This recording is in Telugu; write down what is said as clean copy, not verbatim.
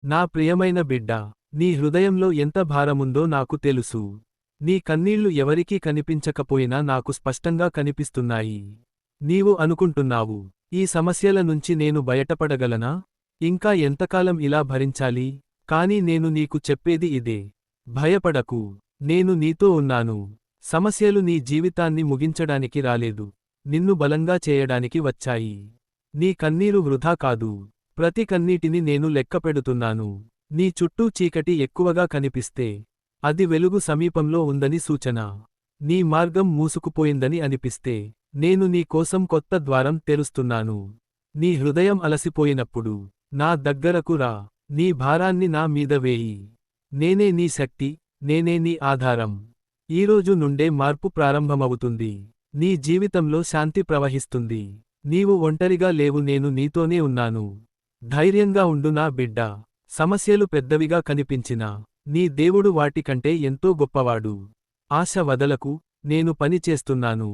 నా ప్రియమైన బిడ్డా, నీ హృదయంలో ఎంత భారముందో నాకు తెలుసు. నీ కన్నీళ్లు ఎవరికీ కనిపించకపోయినా నాకు స్పష్టంగా కనిపిస్తున్నాయి. నీవు అనుకుంటున్నావు, ఈ సమస్యల నుంచి నేను బయటపడగలనా? ఇంకా ఎంతకాలం ఇలా భరించాలి? కాని నేను నీకు చెప్పేది ఇదే. భయపడకు, నేను నీతో ఉన్నాను. సమస్యలు నీ జీవితాన్ని ముగించడానికి రాలేదు, నిన్ను బలంగా చేయడానికి వచ్చాయి. నీ కన్నీరు వృధా కాదు. ప్రతి కన్నీటిని నేను లెక్కపెడుతున్నాను. నీ చుట్టూ చీకటి ఎక్కువగా కనిపిస్తే అది వెలుగు సమీపంలో ఉందని సూచన. నీ మార్గం మూసుకుపోయిందని అనిపిస్తే నేను నీ కోసం కొత్త ద్వారం తెరుస్తున్నాను. నీ హృదయం అలసిపోయినప్పుడు నా దగ్గరకు రా. నీ భారాన్ని నా మీద వేయి. నేనే నీ శక్తి, నేనే నీ ఆధారం. ఈరోజు నుండే మార్పు ప్రారంభమవుతుంది. నీ జీవితంలో శాంతి ప్రవహిస్తుంది. నీవు ఒంటరిగా లేవు, నేను నీతోనే ఉన్నాను. ధైర్యంగా ఉండు నా బిడ్డా. సమస్యలు పెద్దవిగా కనిపించినా నీ దేవుడు వాటికంటే ఎంతో గొప్పవాడు. ఆశ వదలకు, నేను పని చేస్తున్నాను.